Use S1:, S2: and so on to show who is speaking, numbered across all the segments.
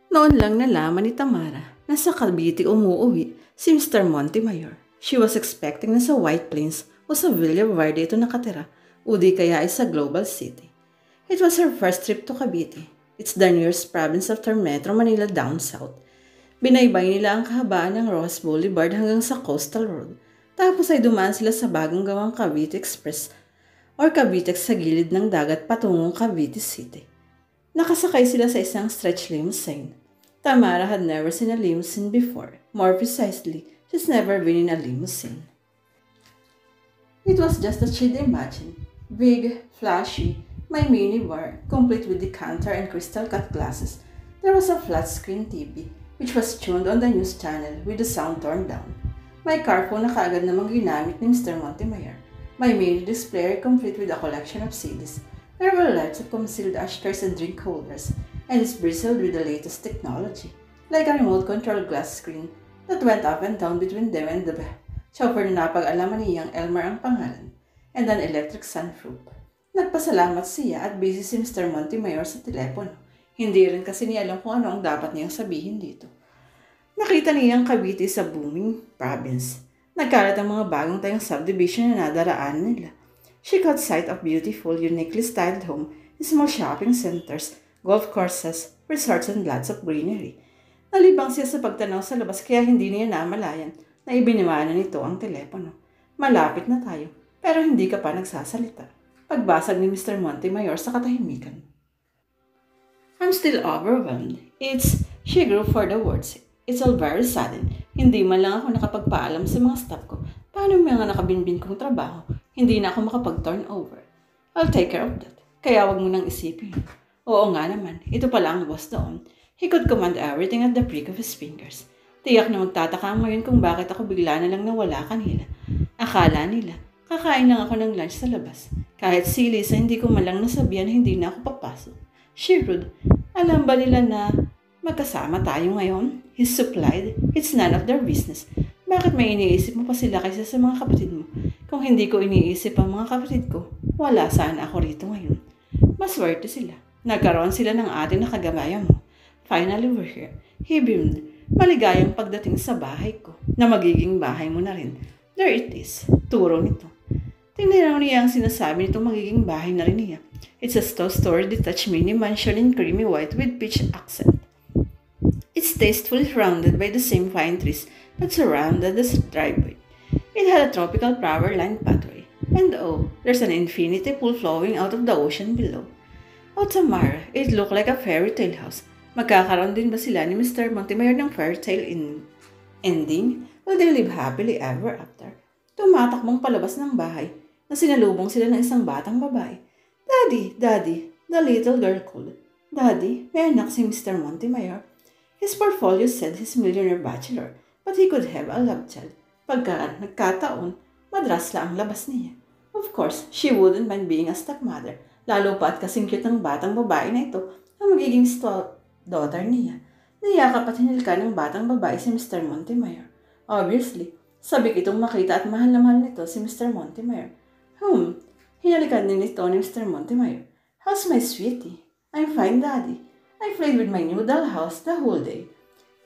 S1: Noon lang nalaman ni Tamara na sa Cavite umuuwi si Mr. Montemayor. She was expecting na sa White Plains o sa Villa Verde ito nakatira o di kaya ay sa Global City. It was her first trip to Cavite. It's the nearest province after Metro Manila down south. Binaybay nila ang kahabaan ng Rojas Boulevard hanggang sa Coastal Road. Tapos ay dumaan sila sa bagong gawang Cavite Express or Cavitex sa gilid ng dagat patungong Cavite City. Nakasakay sila sa isang stretch limousine. Tamara had never seen a limousine before. More precisely, she's never been in a limousine. It was just as she'd imagined. Big, flashy, my minibar, complete with decanter and crystal-cut glasses. There was a flat-screen TV, which was tuned on the news channel with the sound turned down. May car phone na kaagad namang ginamit ni Mr. Montemayor. My mini displayer complete with a collection of CDs. There were lots of concealed ashtrays and drink holders, and it's bristled with the latest technology, like a remote-controlled glass screen that went up and down between them and the chauffeur na napag-alaman niyang Elmer ang pangalan, and an electric sunroof. Nagpasalamat siya at busy si Mr. Montemayor sa telepono. Hindi rin kasi niya alam kung ano ang dapat niyang sabihin dito. Nakita niya ang Cavite sa booming province. Nagkalat ang mga bagong tayong subdivision na nadaraan nila. She caught sight of beautiful, uniquely styled homes, small shopping centers, golf courses, resorts, and lots of greenery. Nalibang siya sa pagtanaw sa labas kaya hindi niya namalayan na ibiniwanan nito ang telepono. Malapit na tayo, pero hindi ka pa nagsasalita. Pagbasag ni Mr. Montemayor sa katahimikan. I'm still overwhelmed. She grew for the words. It's all very sudden. Hindi man lang ako nakapagpaalam sa mga staff ko. Paano mga nakabinbin kong trabaho? Hindi na ako makapag-turn over. I'll take care of that. Kaya wag mo nang isipin. Oo nga naman, ito pala ang boss doon. He could command everything at the prick of his fingers. Tiyak na magtataka ngayon kung bakit ako bigla na lang nawala kanila. Akala nila, kakain lang ako ng lunch sa labas. Kahit si Lisa, hindi ko malang nasabihan hindi na ako papasok. She rude. Alam ba nila na magkasama tayo ngayon? He supplied. It's none of their business. Bakit may iniisip mo pa sila kaysa sa mga kapatid mo? Kung hindi ko iniisip ang mga kapatid ko, wala sana ako rito ngayon. Maswerte sila. Nagkaroon sila ng atin na kagabayan mo. Finally, we're here. He beamed. Maligayang pagdating sa bahay ko, na magiging bahay mo na rin. There it is. Turo nito. Tingnan niya ang sinasabi nitong magiging bahay na rin niya. It's a two-story detached mini mansion in creamy white with peach accent. It's tastefully surrounded by the same pine trees that surrounded the driveway. It had a tropical flower-lined pathway. And oh, there's an infinity pool flowing out of the ocean below. Oh, Tamara, it looked like a fairy tale house. Magkakaroon din ba sila ni Mr. Montemayor ng fairy tale ending? Will they live happily ever after? Tumatakbong palabas ng bahay na sinalubong sila ng isang batang babae. Daddy, Daddy, the little girl called. Daddy, may anak si Mr. Montemayor. His portfolio said he's millionaire bachelor, but he could have a love child. Pagka nagkataon, madrasla ang labas niya. Of course, she wouldn't mind being a stepmother, lalo pa at kasing cute ng batang babae na ito ang magiging daughter niya. Niyakap at hinilka ng batang babae si Mr. Montemayor. Obviously, sabik itong makita at mahal na mahal nito si Mr. Montemayor. Hinalikan din ito ni Mr. Montemayor. How's my sweetie? I'm fine, Daddy. I played with my new dollhouse the whole day.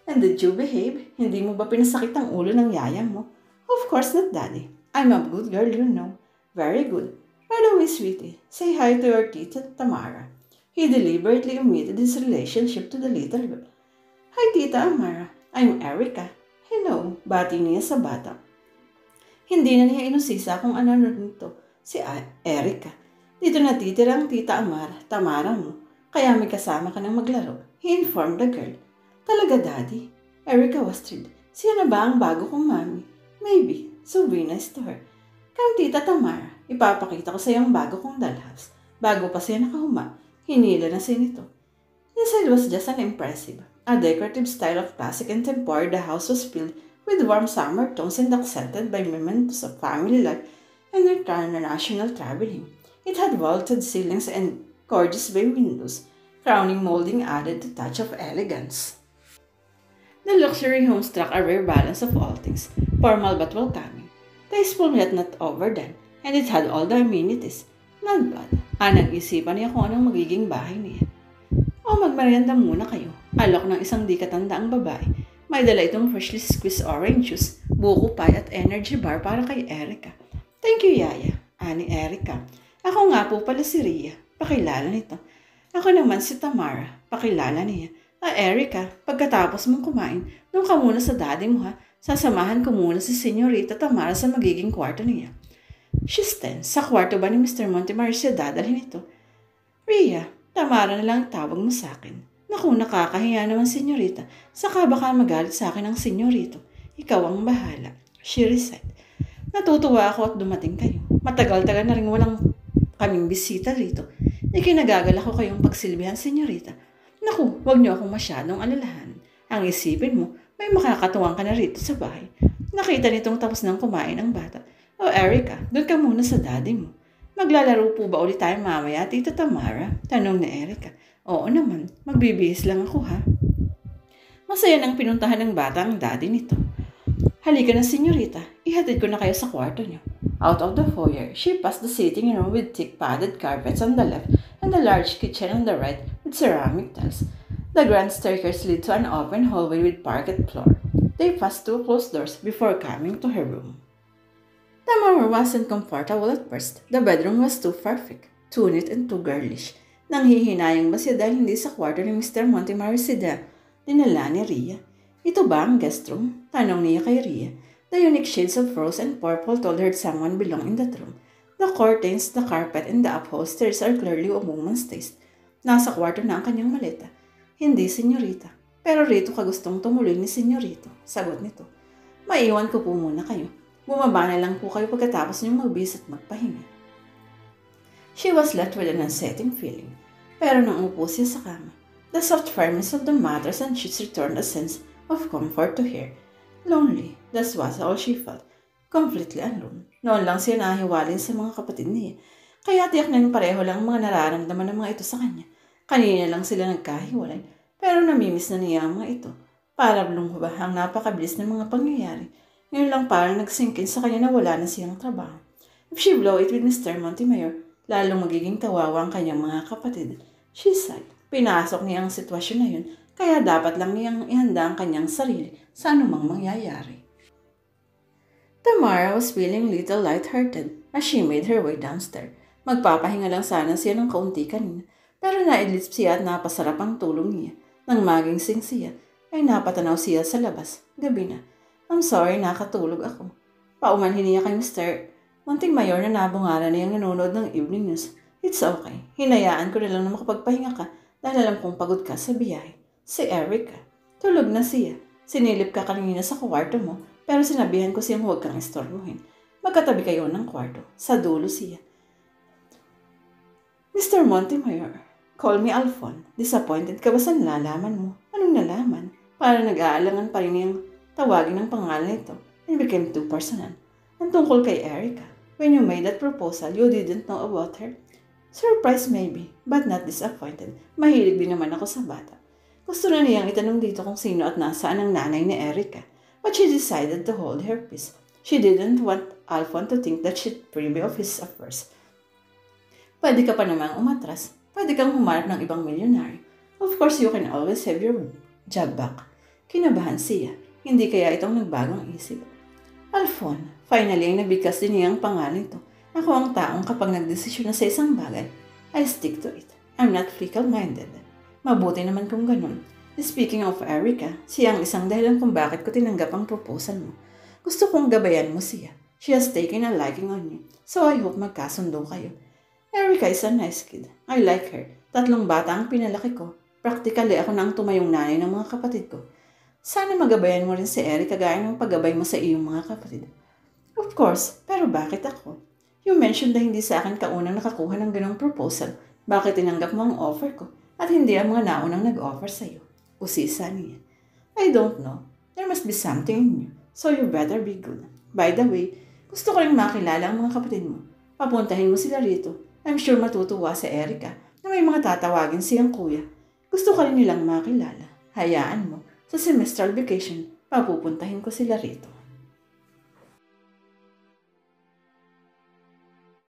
S1: And did you behave? Hindi mo ba pinasakit ang ulo ng yaya mo? Of course not, Daddy. I'm a good girl, you know. Very good. By the way, sweetie, say hi to your tita Tamara. He deliberately omitted his relationship to the little girl. Hi, Tita Amara. I'm Erica. Hello, bati niya sa bata. Hindi na niya inusisa kung ano nito, si Erica. Dito natitira ang Tita Amara, Tamara mo. Kaya may kasama ka ng maglaro. He informed the girl. Talaga, Daddy? Erica was thrilled. Siya na ba ang bago kong mami? Maybe. So be nice to her. Come, Tita Tamara. Ipapakita ko sa iyo ang bago kong dollhouse. Bago pa siya nakahuma, hinila na siya nito. Inside was just an impressive, a decorative style of classic and tempore. The house was filled with warm summer tones and accented by mementos of family life and international traveling. It had vaulted ceilings and gorgeous bay windows. Crowning molding added a touch of elegance. The luxury home struck a rare balance of all things, formal but welcoming, tasteful yet not overdone, and it had all the amenities. Not bad. Nag-isipan niya kung anong magiging bahay niya. O magmerienda muna kayo. Alok ng isang di katandaang babae. May dala itong freshly squeezed orange juice, buko pie at energy bar para kay Erica. Thank you, Yaya, ani Erica. Ako nga po pala si Rhea. Pakilala nito. Ako naman si Tamara. Pakilala niya. Erica, pagkatapos mong kumain, doon ka muna sa daddy mo ha. Sasamahan ko muna si Senyorita Tamara sa magiging kwarto niya. She's 10. Sa kwarto ba ni Mr. Montemar siya dadalhin ito? Rhea, Tamara na lang tawag mo sa akin. Naku, nakakahiya naman, senyorita. Saka baka magalit sa akin ang senyorito. Ikaw ang bahala. She replied. Natutuwa ako at dumating kayo. Matagal-tagal na rin walang kaming bisita rito. Ikinagagal ako kayong pagsilbihan, senyorita. Naku, wag niyo akong masyadong alalahan. Ang isipin mo, may makakatuwang ka na rito sa bahay. Nakita nitong tapos nang kumain ang bata. O Erica, doon ka muna sa daddy mo. Maglalaro po ba ulit tayo mamaya, Tita Tamara? Tanong ni Erica. Oo naman, magbibihis lang ako ha. Masaya nang pinuntahan ng bata ang daddy nito. Halika na, senyorita. Ihatid ko na kayo sa kwarto niyo. Out of the foyer, she passed the sitting room with thick padded carpets on the left and the large kitchen on the right with ceramic tiles. The grand staircase led to an open hallway with parquet floor. They passed two closed doors before coming to her room. Tamara wasn't comfortable at first. The bedroom was too perfect, too neat and too girlish. Nanghihinayang ba siya dahil hindi sa kwarto ni Mr. Montemar sila dinala ni Rhea? Ito ba ang guest room? Tanong niya kay Rhea. The unique shades of rose and purple told her someone belonged in that room. The curtains, the carpet, and the upholsteries are clearly a woman's taste. Nasa kwarto na ang kanyang maleta. Hindi, senyorita. Pero rito ka gustong tumuloy ni senyorito. Sagot nito. Maiwan ko po muna kayo. Bumaba na lang po kayo pagkatapos niyong magbis at magpahinga. She was left with an unsettling feeling. Pero nang upo siya sa kama, the soft firmness of the mattress and sheets returned a sense of comfort to her. Lonely, that was all she felt. Completely alone. Noon lang siya nahiwalay sa mga kapatid niya. Kaya tiyak na pareho lang ang mga nararamdaman ng mga ito sa kanya. Kanina lang sila nagkahiwalay, pero namimiss na niya ang mga ito. Para lumubahang napakabilis ng mga pangyayari. Ngayon lang parang nagsingkin sa kanya na wala na siyang trabaho. If she blow it with Mr. Montemar, lalong magiging kawawa ang kanyang mga kapatid. She sighed. Pinasok niya ang sitwasyon na yun, kaya dapat lang niyang ihanda ang kanyang sarili sa anumang mangyayari. Tamara was feeling little lighthearted as she made her way downstairs. Magpapahinga lang sana siya ng kaunti kanina, pero naidlip siya at napasarap ang tulog niya. Nang magising siya, ay napatanaw siya sa labas. Gabi na. I'm sorry, nakatulog ako. Paumanhin niya kay Mr. Montemar na nabungaran niyang nanonood ng evening news. It's okay. Hinayaan ko na lang na makapagpahinga ka dahil alam kong pagod ka sa biyahe. Si Erica. Tulog na siya. Sinilip ka kanina sa kwarto mo, pero sinabihan ko siyang huwag kang istorbohin. Magkatabi kayo ng kwarto. Sa dulo siya. Mr. Montemar, call me Alphon. Disappointed ka ba sa nalalaman mo? Anong nalaman? Para nag-aalangan pa rin niyang tawagin ang pangalan nito and became too personal. Ang tungkol kay Erica. When you made that proposal, you didn't know about her? Surprised maybe, but not disappointed. Mahilig din naman ako sa bata. Gusto na niyang itanong dito kung sino at nasaan ang nanay ni Erica. But she decided to hold her peace. She didn't want Alphon to think that she'd privy of his affairs. Pwede ka pa namang umatras. Pwede kang humarap ng ibang milyonaryo. Of course, you can always have your job back. Kinabahan siya. Hindi kaya itong nagbagong isip. Alphon, finally ay nabigkas din niyang pangalan ito. Ako ang taong kapag nagdesisyon na sa isang bagay, I stick to it. I'm not fickle-minded. Mabuti naman kung ganun. Speaking of Erica, siya ang isang dahilan kung bakit ko tinanggap ang proposal mo. Gusto kong gabayan mo siya. She has taken a liking on you, so I hope magkasundo kayo. Erica is a nice kid. I like her. 3 bata ang pinalaki ko. Practically ako na ang tumayong nanay ng mga kapatid ko. Sana magabayan mo rin si Erica gaya ng paggabay mo sa iyong mga kapatid. Of course, pero bakit ako? You mentioned na hindi sa akin kaunang nakakuha ng ganong proposal. Bakit tinanggap mo ang offer ko at hindi ang mga naunang nag-offer sa'yo? Usisa niya. I don't know. There must be something in you, so you better be good. By the way, gusto ko rin makilala ang mga kapatid mo. Papuntahin mo sila rito. I'm sure matutuwa si Erica na may mga tatawagin siyang kuya. Gusto ka rin nilang makilala. Hayaan mo, sa semestral vacation, papupuntahin ko sila rito.